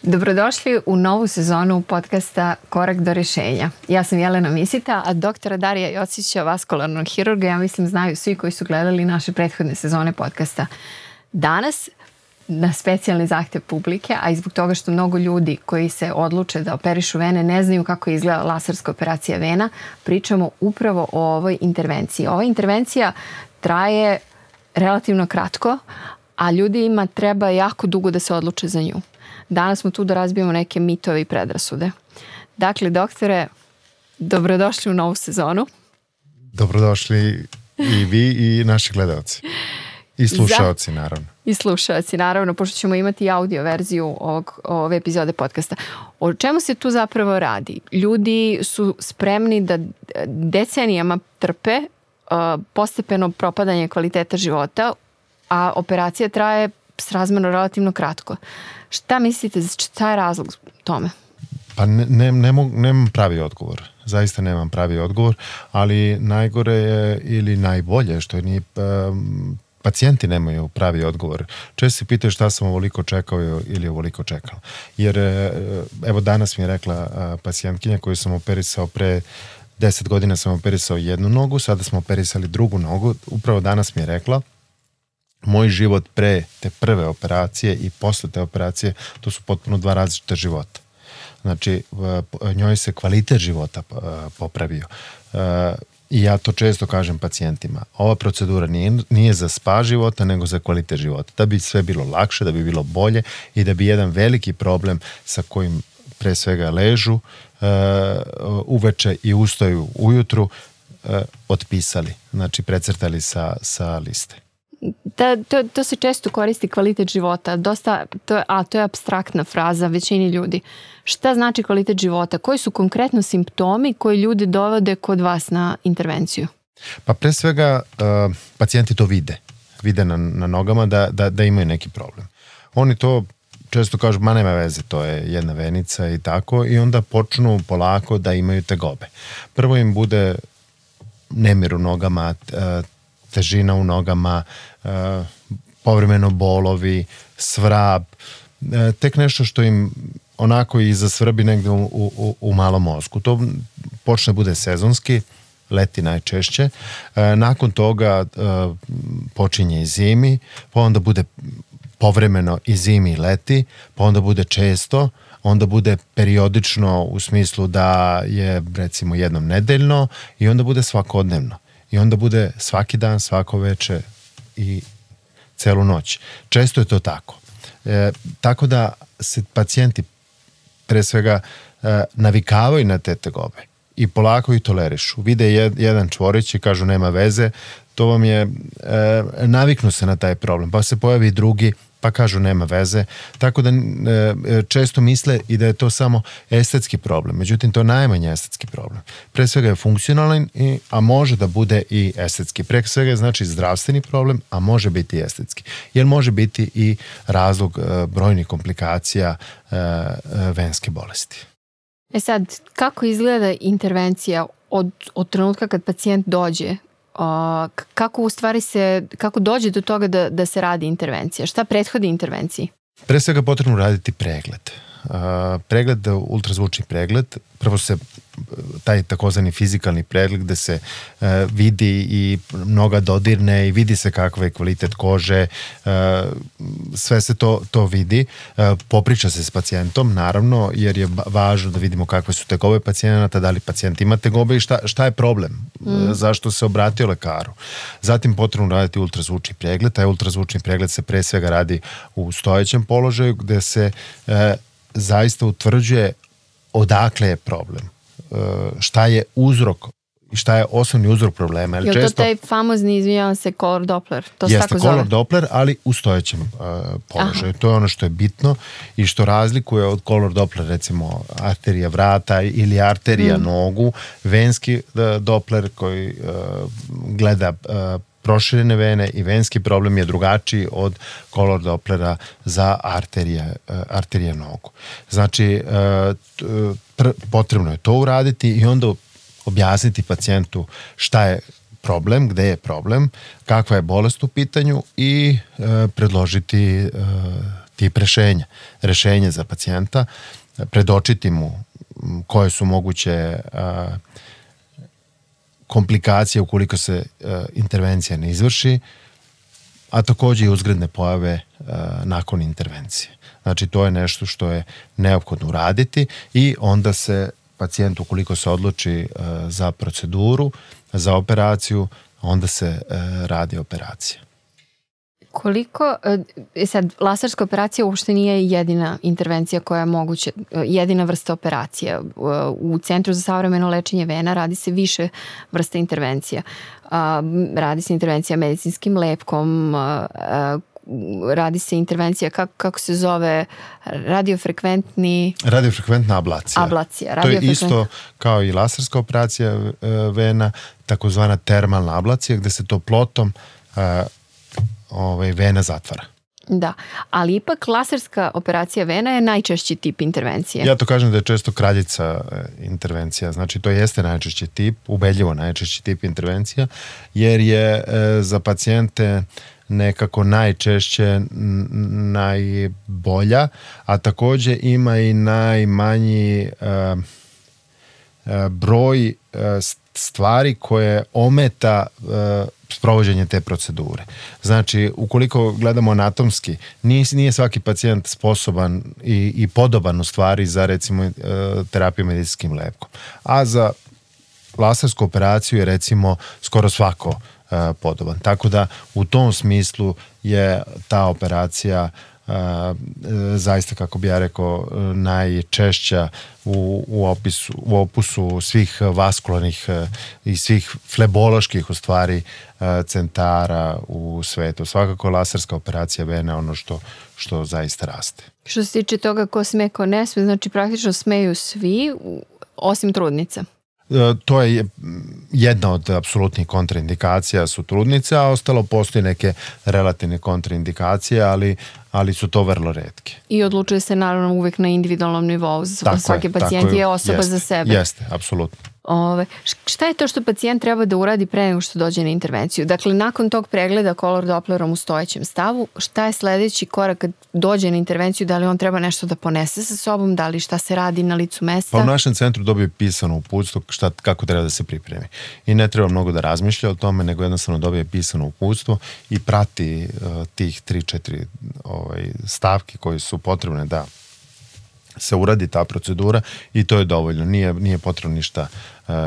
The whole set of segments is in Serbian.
Dobrodošli u novu sezonu podcasta Korak do rješenja. Ja sam Jelena Misita, a doktora Darija Jocića, vaskularnog hirurga, ja mislim znaju svi koji su gledali naše prethodne sezone podcasta. Danas, na specijalni zahtjev publike, a i zbog toga što mnogo ljudi koji se odluče da operišu vene ne znaju kako izgleda laserska operacija vena, pričamo upravo o ovoj intervenciji. Ova intervencija traje relativno kratko, a ljudima treba jako dugo da se odluče za nju. Danas smo tu da razbijemo neke mitove i predrasude. Dakle, doktore, dobrodošli u novu sezonu. Dobrodošli i vi i naši gledalci. I slušaoci, naravno. I slušaoci, naravno, pošto ćemo imati audio verziju ove epizode podcasta. O čemu se tu zapravo radi? Ljudi su spremni da decenijama trpe postepeno propadanje kvaliteta života, a operacija traje srazmjerno relativno kratko. Šta mislite, šta je razlog tome? Pa nemam pravi odgovor. Zaista nemam pravi odgovor, ali najgore je ili najbolje što nije pacijenti nemaju pravi odgovor. Često se pitaju šta sam ovoliko čekao ili ovoliko čekao. Jer evo danas mi je rekla pacijentkinja koju sam operisao pre 10 godina sam operisao jednu nogu, sada smo operisali drugu nogu. Upravo danas mi je rekla moj život pre te prve operacije i posle te operacije, to su potpuno dva različita života. Znači, njoj se kvalitet života popravio. I ja to često kažem pacijentima. Ova procedura nije za spas života, nego za kvalitet života. Da bi sve bilo lakše, da bi bilo bolje i da bi jedan veliki problem sa kojim pre svega ležu uveče i ustaju ujutru otpisali. Znači, precrtali sa liste. To se često koristi kvalitet života, to je apstraktna fraza većini ljudi. Šta znači kvalitet života? Koji su konkretno simptomi koji ljudi dovode kod vas na intervenciju? Pa pre svega pacijenti to vide na nogama da imaju neki problem. Oni to često kažu, ma nema veze, to je jedna venica i tako, i onda počnu polako da imaju tegobe. Prvo im bude nemir u nogama, težina u nogama, povremeno bolovi, svrab, tek nešto što im onako i zasvrbi negde u malom mozgu. To počne bude sezonski, leti najčešće, nakon toga počinje i zimi, pa onda bude povremeno i zimi i leti, pa onda bude često, onda bude periodično u smislu da je recimo jednom nedeljno i onda bude svakodnevno. I onda bude svaki dan, svako veče i celu noć. Često je to tako. Tako da se pacijenti pre svega navikavaju na te tegobe i polako ih tolerišu. Vide jedan čvorić i kažu nema veze, to vam je, naviknu se na taj problem, pa se pojavi drugi, pa kažu nema veze, tako da često misle i da je to samo estetski problem, međutim to je najmanje estetski problem. Pre svega je funkcionalan, a može da bude i estetski. Pre svega je znači zdravstveni problem, a može biti i estetski. Jer može biti i razlog brojnih komplikacija venske bolesti. Sad, kako izgleda intervencija od trenutka kad pacijent dođe? Kako dođe do toga da se radi intervencija? Šta prethodi intervenciji? Pre svega potrebno raditi pregled. Ultrazvučni pregled. Prvo se taj takozvani fizikalni pregled gde se vidi i noga dodirne i vidi se kakav je kvalitet kože, sve se to vidi. Popriča se s pacijentom, naravno, jer je važno da vidimo kakve su tegobe pacijenata, da li pacijent ima tegobe i šta je problem, zašto se obratio lekaru. Zatim potrebno raditi ultrazvučni pregled. Taj ultrazvučni pregled se pre svega radi u stojećem položaju gde se zaista utvrđuje odakle je problem, šta je uzrok i šta je osnovni uzrok problema. Je to taj famozni, izvinjavam se, color Doppler? To se tako zove? Color Doppler, ali u stojećem položaju. To je ono što je bitno i što razlikuje od color Doppler, recimo arterija vrata ili arterija nogu, venski Doppler koji gleda proširene vene i venski problem je drugačiji od color Dopplera za arterije nogu. Znači, potrebno je to uraditi i onda objasniti pacijentu šta je problem, gde je problem, kakva je bolest u pitanju i predložiti tip rešenja za pacijenta, predočiti mu koje su moguće komplikacije ukoliko se intervencija ne izvrši, a takođe i uzgredne pojave nakon intervencije. Znači, to je nešto što je neophodno uraditi i onda se pacijent, ukoliko se odluči za proceduru, za operaciju, onda se radi operacija. Koliko, sad, laserska operacija uopšte nije jedina intervencija koja je moguća, jedina vrsta operacija. U Centru za savremeno lečenje vena radi se više vrsta intervencija. Radi se intervencija medicinskim lepkom, radi se intervencija, kako se zove, radiofrekventna ablacija. To je isto kao i laserska operacija vena, takozvana termalna ablacija, gde se toplotom vena zatvara. Da, ali ipak laserska operacija vena je najčešći tip intervencije. Ja to kažem da je često kraljica intervencija, znači to jeste najčešći tip, ubedljivo najčešći tip intervencija, jer je za pacijente nekako najčešće najbolja, a takođe ima i najmanji broj stvari koje ometa sprovođenje te procedure. Znači, ukoliko gledamo anatomski, nije svaki pacijent sposoban i podoban u stvari za, recimo, terapiju medicinskim lepkom. A za lasersku operaciju je, recimo, skoro svako podoban. Tako da, u tom smislu je ta operacija zaista, kako bi ja rekao, najčešća u opusu svih vaskularnih i svih fleboloških, u stvari, centara u svetu. Svakako laserska operacija vene je ono što zaista raste. Što se tiče toga ko sme, ko ne sme, znači praktično smeju svi, osim trudnica. To je jedna od apsolutnih kontraindikacija su trudnice, a ostalo postoji neke relativne kontraindikacije, ali su to vrlo retke. I odlučuje se naravno uvek na individualnom nivou. Svaki pacijent je osoba za sebe. Jeste, apsolutno. Šta je to što pacijent treba da uradi pre nego što dođe na intervenciju? Dakle, nakon tog pregleda kolor Dopplerom u stojećem stavu, šta je sledeći korak kad dođe na intervenciju? Da li on treba nešto da ponese sa sobom? Da li šta se radi na licu mesta? Pa u našem centru dobije pisano uputstvo kako treba da se pripremi. I ne treba mnogo da razmišlja o tome, nego jednostavno dobije pisano uputstvo i prati tih 3-4 stavke koji su potrebne da se uradi ta procedura i to je dovoljno. Nije potrebno ništa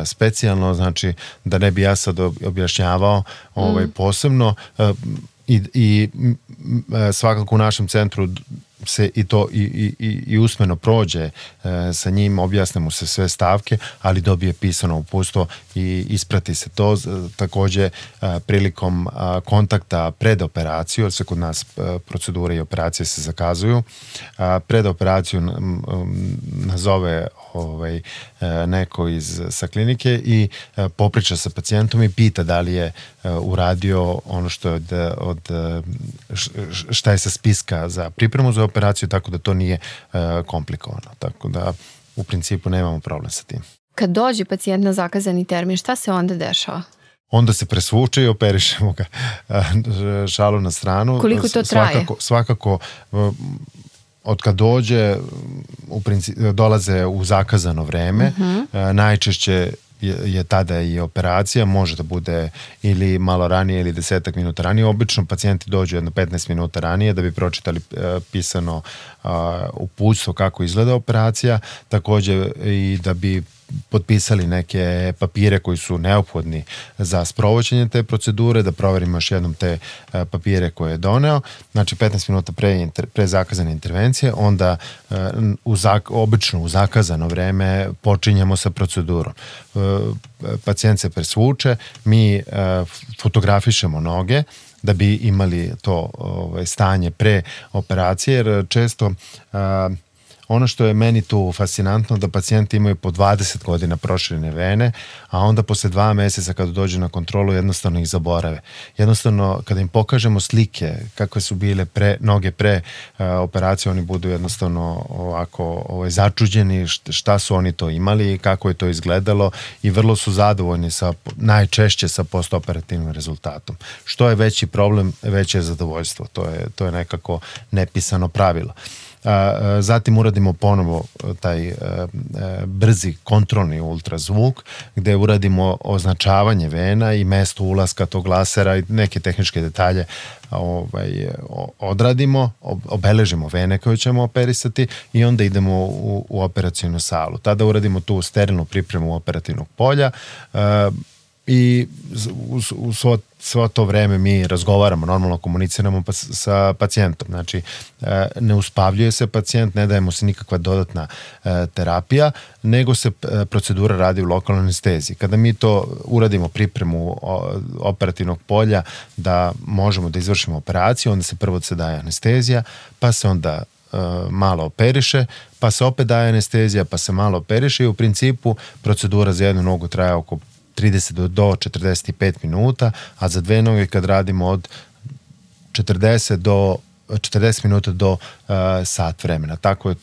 specijalno, znači da ne bi ja sad objašnjavao posebno i svakako u našem centru se i to i usmeno prođe sa njim, objasne mu se sve stavke, ali dobije pisano uputstvo i isprati se to. Takođe, prilikom kontakta pred operaciju, jer se kod nas procedure i operacije se zakazuju, pred operaciju nazove neko sa klinike i popriča sa pacijentom i pita da li je uradio ono što je šta je sa spiska za pripremu za operaciju, tako da to nije komplikovano. Tako da u principu nemamo problem sa tim. Kad dođe pacijent na zakazani termin, šta se onda dešava? Onda se presvuče i operišemo ga šalu na stranu. Koliko to traje? Svakako od kad dođe, dolaze u zakazano vreme, najčešće je tada i operacija, može da bude ili malo ranije ili 10 minuta ranije. Obično pacijenti dođu jedno 15 minuta ranije da bi pročitali pisano uputstvo kako izgleda operacija, takođe i da bi potpisali neke papire koji su neophodni za sprovođenje te procedure, da proverimo još jednom te papire koje je doneo. Znači 15 minuta pre zakazane intervencije, onda obično u zakazano vreme počinjemo sa procedurom. Pacijent se presvuče, mi fotografišemo noge da bi imali to stanje pre operacije, jer često ono što je meni tu fascinantno, da pacijenti imaju po 20 godina proširene vene, a onda posle 2 meseca kada dođu na kontrolu jednostavno ih zaborave. Jednostavno, kada im pokažemo slike kakve su bile noge pre operacije, oni budu jednostavno ovako začuđeni šta su oni to imali, kako je to izgledalo i vrlo su zadovoljni najčešće sa postoperativnim rezultatom. Što je veći problem, veće je zadovoljstvo. To je nekako nepisano pravilo. Zatim uradimo ponovo taj brzi kontrolni ultrazvuk gde uradimo označavanje vena i mesto ulaska tog lasera i neke tehničke detalje odradimo, obeležimo vene koje ćemo operisati i onda idemo u operacijnu salu. Tada uradimo tu sterilnu pripremu operativnog polja i u svo to vreme mi razgovaramo, normalno komuniciramo sa pacijentom. Znači, ne uspavljuje se pacijent, ne daje mu se nikakva dodatna terapija, nego se procedura radi u lokalnoj anesteziji. Kada mi to uradimo pripremu operativnog polja da možemo da izvršimo operaciju, onda se prvo se daje anestezija, pa se onda malo operiše, pa se opet daje anestezija, pa se malo operiše i u principu procedura za jednu nogu traje oko 30 do 45 minuta, a za 2 noge kad radimo od 40 minuta do sat vremena. Tako je,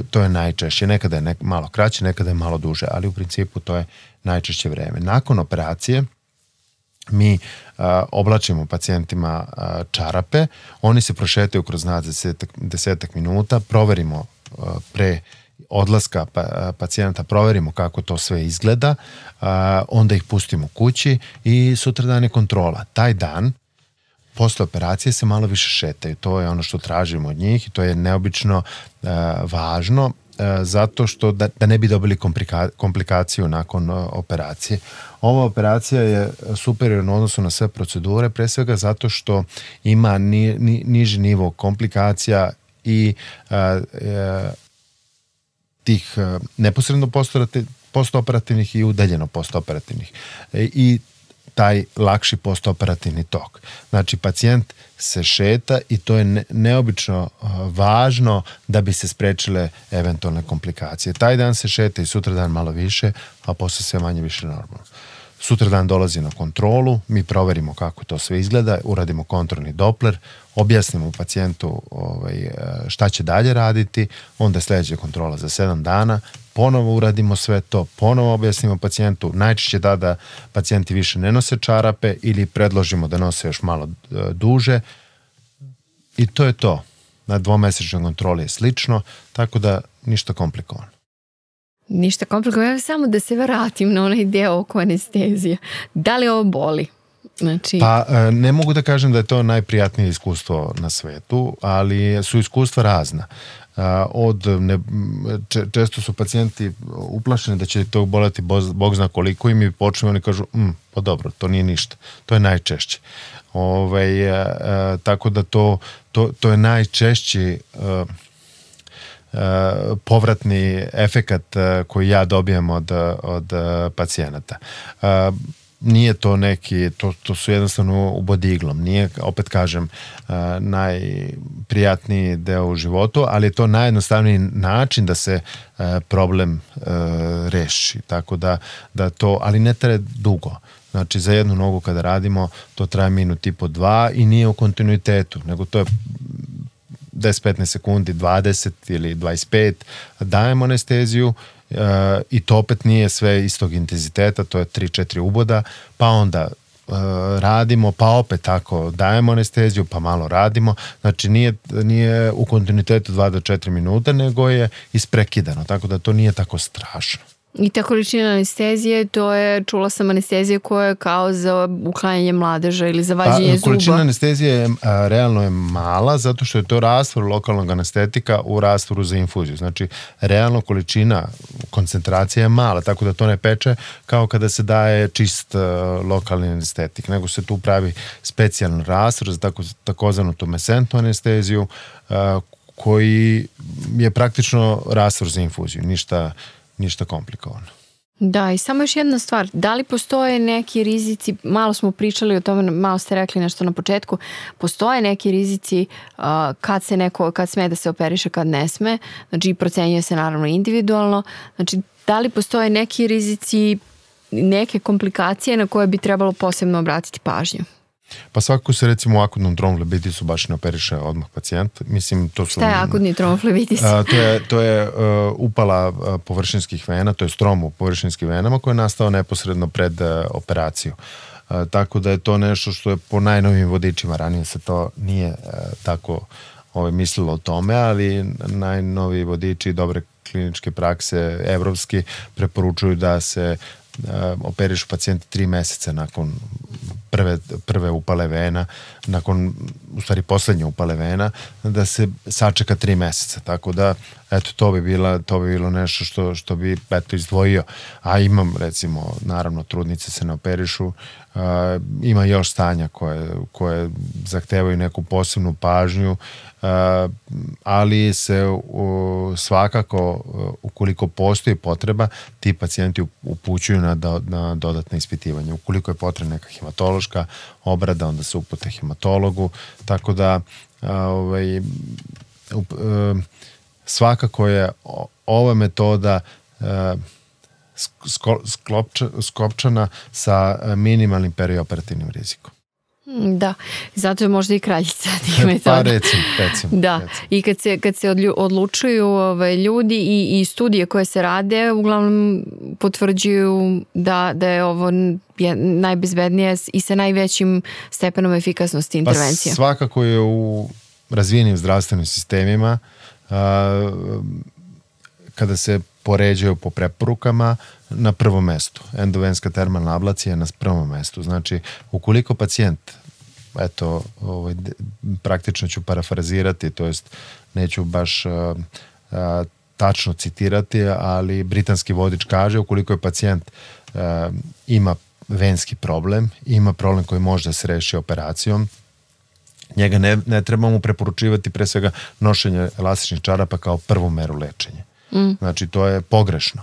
to je najčešće. Nekada je malo kraće, nekada je malo duže, ali u principu to je najčešće vreme. Nakon operacije mi oblačimo pacijentima čarape, oni se prošetaju kroz nas 10 minuta, proverimo pre odlaska pacijenta, proverimo kako to sve izgleda, onda ih pustimo kući i sutradan je kontrola. Taj dan, posle operacije se malo više šetaju. To je ono što tražimo od njih i to je neobično važno zato što da ne bi dobili komplikaciju nakon operacije. Ova operacija je superiorna u odnosu na sve procedure, pre svega zato što ima niži nivo komplikacija i tih neposredno postoperativnih i udaljeno postoperativnih i taj lakši postoperativni tok. Znači, pacijent se šeta i to je neobično važno da bi se sprečile eventualne komplikacije. Taj dan se šeta i sutradan malo više, a posle sve manje više normalno. Sutradan dolazi na kontrolu, mi proverimo kako to sve izgleda, uradimo kontrolni Doppler, objasnimo pacijentu šta će dalje raditi, onda sledeća kontrola za 7 dana, ponovo uradimo sve to, ponovo objasnimo pacijentu, najčešće da pacijenti više ne nose čarape ili predložimo da nose još malo duže i to je to. Na 2-mesečnoj kontroli je slično, tako da ništa komplikovano. Ništa komplikovano, ja samo da se vratim na onaj deo oko anestezije. Da li ovo boli? Znači... Pa ne mogu da kažem da je to najprijatnije iskustvo na svetu, ali su iskustva razna. Često su pacijenti uplašeni da će to boleti Bog zna koliko i mi počnemo, oni kažu pa dobro, to nije ništa. To je najčešće. Tako da to je najčešći povratni efekat koji ja dobijam od pacijenata. Nije to neki, to su jednostavno ubodi iglom. Nije, opet kažem, najprijatniji deo u životu, ali je to najjednostavniji način da se problem reši. Tako da to, ali ne traje dugo. Znači, za jednu nogu kada radimo, to traje minut i po 2 i nije u kontinuitetu, nego to je 10-15 sekundi, 20 ili 25, dajemo anesteziju i to opet nije sve istog intenziteta, to je 3-4 uboda, pa onda radimo, pa opet tako dajemo anesteziju, pa malo radimo. Znači nije u kontinuitetu 2 do 4 minuta, nego je isprekidano, tako da to nije tako strašno. I ta količina anestezije, to je, čula sam, anestezija koja je kao za uklanjanje mladeža ili za vađenje zuba. Količina anestezije realno je mala, zato što je to rastvor lokalnog anestetika u rastvoru za infuziju. Znači, realno količina, koncentracija je mala, tako da to ne peče kao kada se daje čist lokalni anestetik, nego se tu pravi specijalni rastvor za takozvanu tumescentnu anesteziju, koji je praktično rastvor za infuziju, ništa komplikovano. Da, i samo još jedna stvar, da li postoje neki rizici, malo smo pričali o tome, malo ste rekli nešto na početku, postoje neki rizici kad sme da se operiše, kad ne sme, znači procenjuje se naravno individualno, znači da li postoje neki rizici, neke komplikacije na koje bi trebalo posebno obratiti pažnju? Pa svakako se recimo u akutnom tromflebitisu baš ne operiše odmah pacijent. Mislim, to su... Šta je akutni tromflebitis? To je upala površinskih vena, to je strom u površinskim venama koji je nastao neposredno pred operaciju. Tako da je to nešto što je po najnovijim vodičima, ranije se to nije tako mislilo o tome, ali najnoviji vodiči dobre kliničke prakse evropski preporučuju da se operišu pacijenti 3 meseca nakon prve upale vena, nakon, u stvari poslednje upale vena, da se sačeka 3 meseca. Tako da, eto, to bi bilo nešto što bi, eto, izdvojio. A imam, recimo, naravno, trudnice se ne operišu, ima još stanja koje zahtevaju neku posebnu pažnju, ali se svakako, ukoliko postoji potreba, ti pacijenti upućuju na dodatne ispitivanje. Ukoliko je potrebna neka hematološka obrada, onda se upute hematologu, tako da svakako je ova metoda skopčana sa minimalnim perioperativnim rizikom. Da, zato je možda i kraljica tih metoda. Pa recimo. Da, i kad se odlučuju ljudi i studije koje se rade, uglavnom potvrđuju da je ovo najbezbednije i sa najvećim stepenom efikasnosti intervencija. Pa svakako je u razvijenim zdravstvenim sistemima, kada se poređaju po preporukama, na prvom mestu. Endovenska termalna ablacija je na prvom mestu. Znači, ukoliko pacijent, eto, praktično ću parafrazirati, to jest neću baš tačno citirati, ali britanski vodič kaže, ukoliko je pacijent ima venski problem, ima problem koji može da se reši operacijom, njega ne treba mu preporučivati pre svega nošenje elastičnih čarapa kao prvu meru lečenja. Znači, to je pogrešno.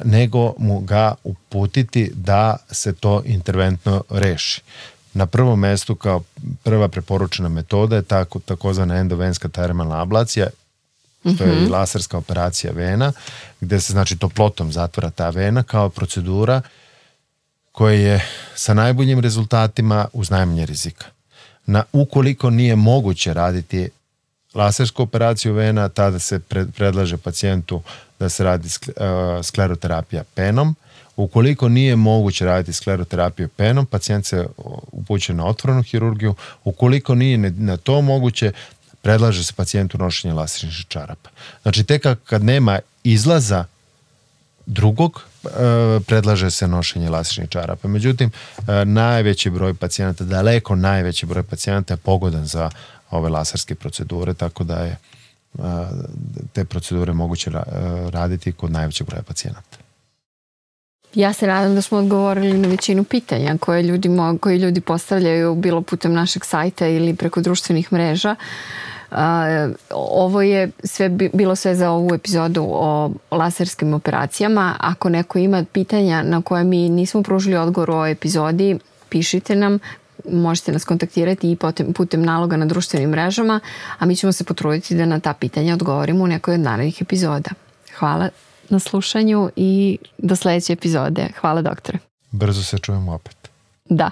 Nego mu ga uputiti da se to interventno reši. Na prvom mestu kao prva preporučena metoda je takozvana endovenska termalna ablacija, što je i laserska operacija vena, gde se znači toplotom zatvara ta vena kao procedura koja je sa najboljim rezultatima uz najmanje rizika. Ukoliko nije moguće raditi lasersku operaciju vena, tada se predlaže pacijentu da se radi skleroterapija penom. Ukoliko nije moguće raditi skleroterapiju penom, pacijent se upućuje na otvorenu hirurgiju. Ukoliko nije na to moguće, predlaže se pacijentu nošenje elastičnih čarapa. Znači, tek kad nema izlaza drugog, predlaže se nošenje elastičnih čarapa. Međutim, najveći broj pacijenata, daleko najveći broj pacijenata je pogodan za ove laserske procedure, tako da je te procedure moguće raditi kod najvećeg broja pacijenata. Ja se nadam da smo odgovorili na većinu pitanja koje ljudi postavljaju bilo putem našeg sajta ili preko društvenih mreža. Ovo je bilo sve za ovu epizodu o laserskim operacijama. Ako neko ima pitanja na koje mi nismo pružili odgovor u ovoj epizodi, pišite nam. Možete nas kontaktirati i putem naloga na društvenim mrežama, a mi ćemo se potruditi da na ta pitanja odgovorimo u nekoj od narednih epizoda. Hvala na slušanju i do sledeće epizode. Hvala, doktore. Brzo se čujemo opet. Da.